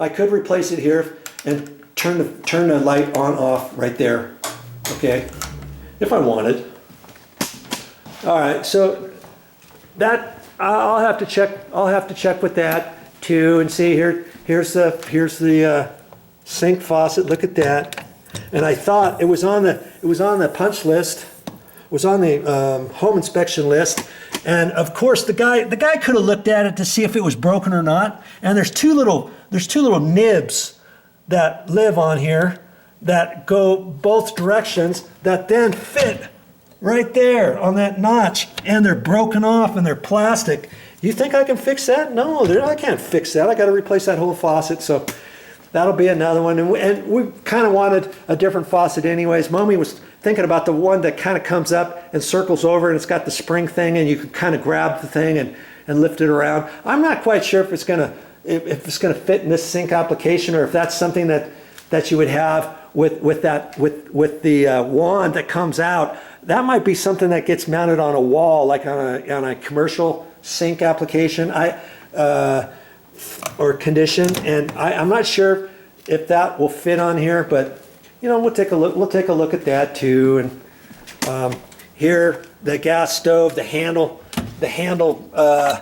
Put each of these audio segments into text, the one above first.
replace it here and turn the light on off right there. Okay, if I wanted. All right, so that I'll have to check with that too and see here's the sink faucet. Look at that. And I thought it was on the punch list. It was on the home inspection list. And of course the guy could have looked at it to see if it was broken or not. And there's two little nibs that live on here that go both directions that then fit right there on that notch, and they're broken off and they're plastic. You think I can fix that? No, I can't fix that. I got to replace that whole faucet, so that'll be another one. And we kind of wanted a different faucet anyways. Mommy was thinking about the one that kind of comes up and circles over, and it's got the spring thing, and you can kind of grab the thing and lift it around. I'm not quite sure if it's gonna fit in this sink application, or if that's something that you would have with the wand that comes out. That might be something that gets mounted on a wall, like on a commercial sink application or condition. And I'm not sure if that will fit on here, but we'll take a look. We'll take a look at that too. And here, the gas stove, the handle, the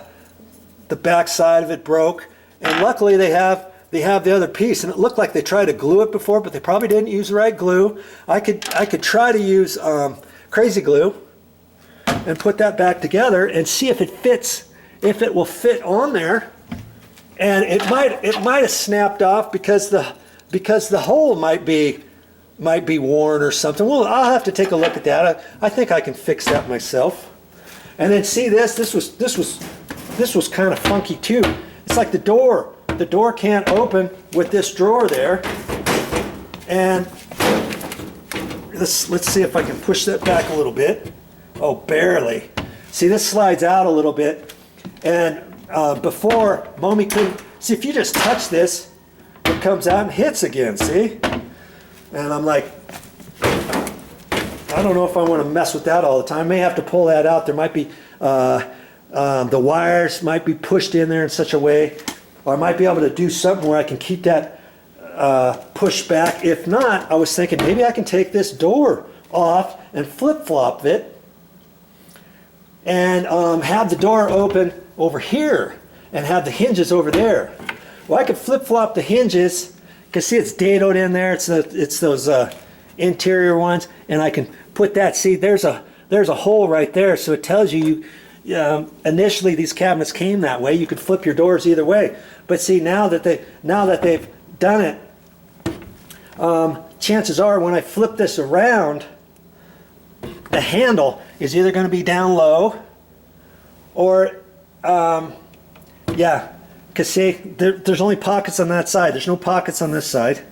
back side of it broke, and luckily they have the other piece. And it looked like they tried to glue it before, but they probably didn't use the right glue. I could try to use crazy glue and put that back together and see if it fits, if it will fit on there. And it might have snapped off because the hole might be worn or something. Well, I'll have to take a look at that. I think I can fix that myself. And then see this was kind of funky too. It's like the door can't open with this drawer there. And let's see if I can push that back a little bit. Oh, barely. See, this slides out a little bit. And before, Mommy couldn't. See, if you just touch this, it comes out and hits again, see? And I'm like, I don't know if I want to mess with that all the time. I may have to pull that out. There might be, the wires might be pushed in there in such a way, or I might be able to do something where I can keep that pushed back. If not, I was thinking maybe I can take this door off and flip-flop it and have the door open over here and have the hinges over there. Well, I could flip-flop the hinges, because see, it's dadoed in there. It's those interior ones, and I can put that. See, there's a hole right there, so it tells you initially these cabinets came that way. You could flip your doors either way. But see, now that they've done it, chances are when I flip this around, the handle is either going to be down low, or yeah, because see, there's only pockets on that side. There's no pockets on this side.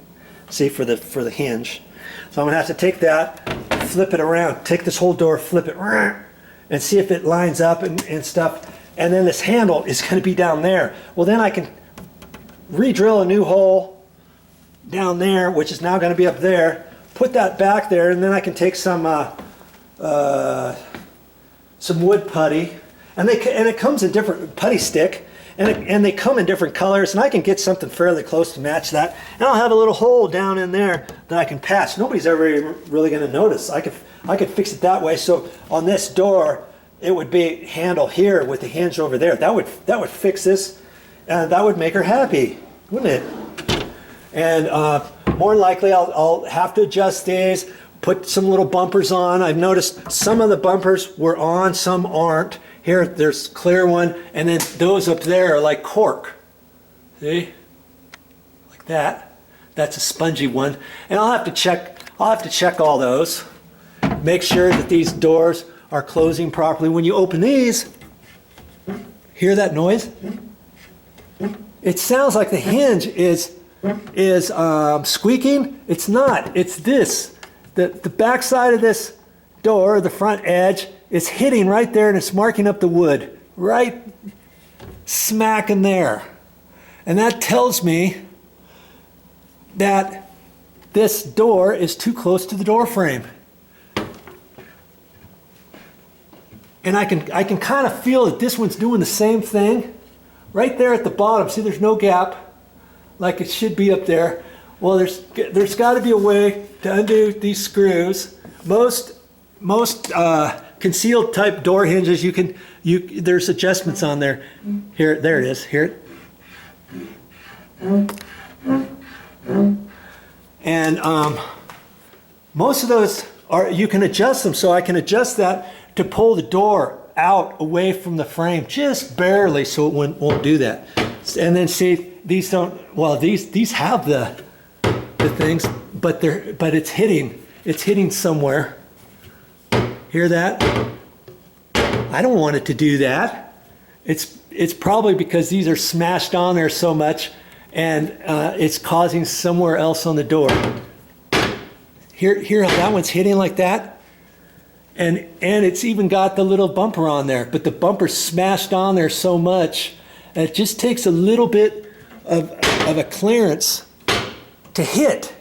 See, for the hinge. So I'm gonna have to take that, flip it around, take this whole door, flip it, and see if it lines up and stuff. And then this handle is going to be down there. Well, then I can re-drill a new hole down there, which is now going to be up there. Put that back there, and then I can take some wood putty, and it comes in different putty stick. And they come in different colors, and I can get something fairly close to match that. And I'll have a little hole down in there that I can patch. Nobody's ever really going to notice. I could fix it that way. So on this door, it would be handle here with the hinge over there. That would fix this, and that would make her happy, wouldn't it? And more than likely, I'll have to adjust these, put some little bumpers on. I've noticed some of the bumpers were on, some aren't. Here, there's clear one, and then those up there are like cork. See? Like that. That's a spongy one. And I'll have to check all those. Make sure that these doors are closing properly. When you open these, hear that noise? It sounds like the hinge is squeaking. It's not. It's this. The back side of this door, the front edge, is hitting right there, and it's marking up the wood right smack in there. And that tells me that this door is too close to the door frame. And I can kind of feel that this one's doing the same thing right there at the bottom. See, there's no gap. like it should be up there. Well, there's got to be a way to undo these screws. Most concealed type door hinges, there's adjustments on there. Here, there it is. Here. And most of those you can adjust them. So I can adjust that to pull the door out away from the frame, just barely, so it won't do that. And then see, these don't. Well, these have the things, but it's hitting somewhere. Hear that? I don't want it to do that. It's probably because these are smashed on there so much, and it's causing somewhere else on the door. Here how that one's hitting like that, and it's even got the little bumper on there, but the bumper's smashed on there so much, and it just takes a little bit of a clearance to hit.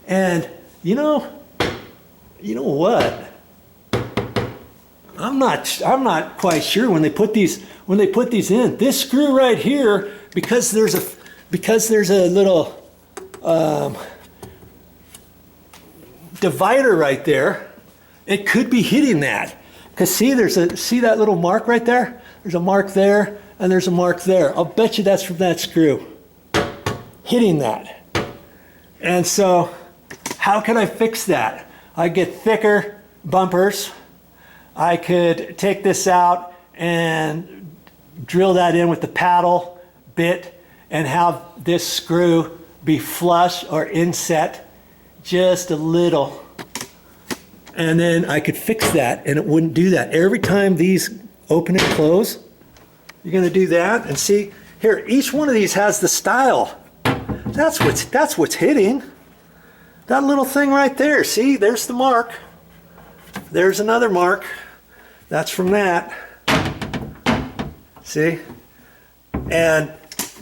And you know what? I'm not quite sure when they put these in. This screw right here, because there's a little divider right there, it could be hitting that. Because see that little mark right there? There's a mark there, and there's a mark there. I'll bet you that's from that screw hitting that. And so, how can I fix that? I get thicker bumpers. I could take this out and drill that in with the paddle bit and have this screw be flush or inset just a little. And then I could fix that and it wouldn't do that. Every time these open and close, you're gonna do that. And see, here, each one of these has the style. That's what's hitting. That little thing right there, see, there's the mark. There's another mark. That's from that. See? And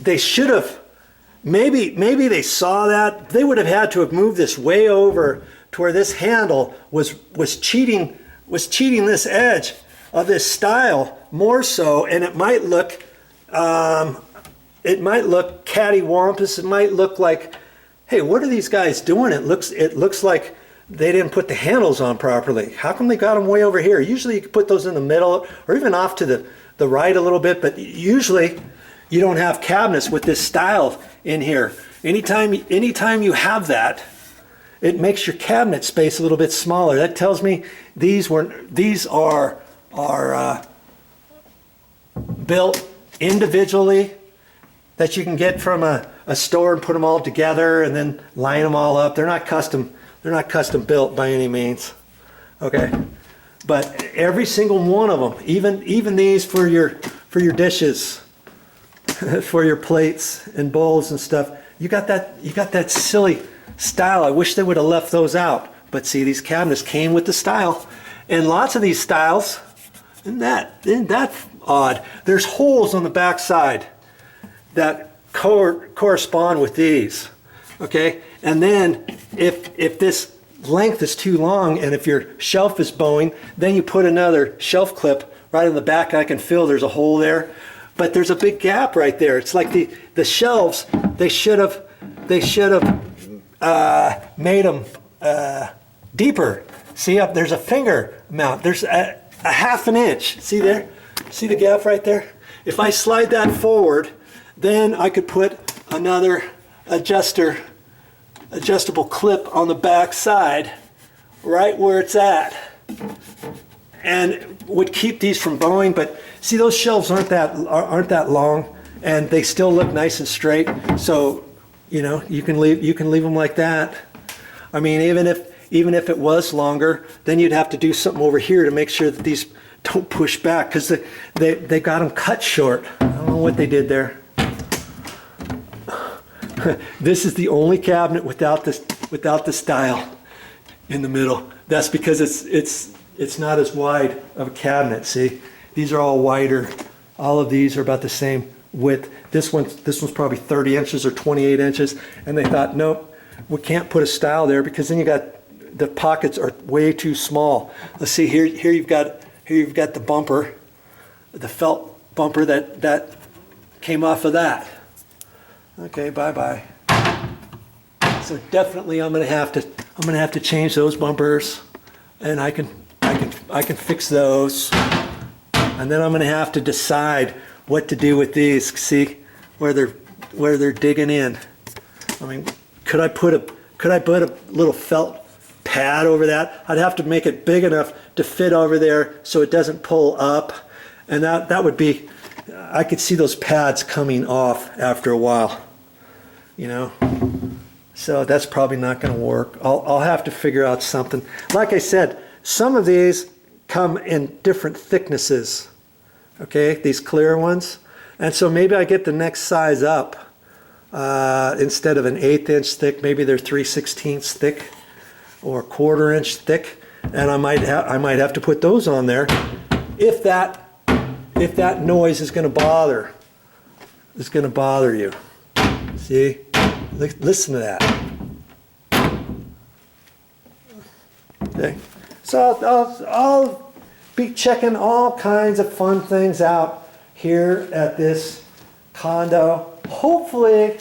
they should have, maybe they saw that. They would have had to have moved this way over to where this handle was cheating this edge of this style more so, and it might look cattywampus. It might look like, hey, what are these guys doing? It looks like they didn't put the handles on properly. How come they got them way over here? Usually you could put those in the middle or even off to the right a little bit, but usually you don't have cabinets with this style in here. Anytime you have that, it makes your cabinet space a little bit smaller. That tells me these are built individually, that you can get from a store and put them all together and then line them all up. They're not custom built by any means. Okay, but every single one of them, even these for your dishes, for your plates and bowls and stuff, you got that silly style. I wish they would have left those out. But see, these cabinets came with the style, and lots of these styles, isn't that odd? There's holes on the back side that correspond with these. Okay, and then if this length is too long and if your shelf is bowing, then you put another shelf clip right in the back. I can feel there's a hole there, but there's a big gap right there. It's like the shelves, they should have made them deeper. See, up there's a finger mount. There's a half an inch. See there? See the gap right there? If I slide that forward, then I could put another adjustable clip on the back side right where it's at, and would keep these from bowing. But see, those shelves aren't that long, and they still look nice and straight. So you can leave them like that. I mean, even if it was longer, then you'd have to do something over here to make sure that these don't push back, because they got them cut short. I don't know what they did there. This is the only cabinet without the style in the middle. That's because it's not as wide of a cabinet. See, these are all wider. All of these are about the same width. This one's probably 30 inches or 28 inches, and they thought, nope, we can't put a style there because then you got the pockets are way too small. Let's see here. Here you've got the bumper, the felt bumper that came off of that. Okay, bye-bye. So definitely I'm gonna have to change those bumpers, and I can fix those. And then I'm gonna have to decide what to do with these. See where they're digging in. I mean, could I put a little felt pad over that? I'd have to make it big enough to fit over there so it doesn't pull up, and that would be, I could see those pads coming off after a while, you know. So that's probably not going to work. I'll have to figure out something. Like I said, some of these come in different thicknesses, okay, these clear ones. And so maybe I get the next size up. Instead of an 1/8 inch thick, maybe they're 3/16 thick or 1/4 inch thick. And I might have to put those on there if that noise is going to bother you. See? Listen to that. Okay. So I'll be checking all kinds of fun things out here at this condo. Hopefully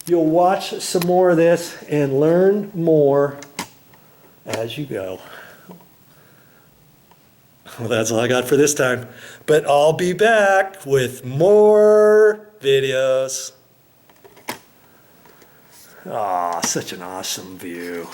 you'll watch some more of this and learn more as you go. Well, that's all I got for this time. But I'll be back with more videos. Ah, such an awesome view.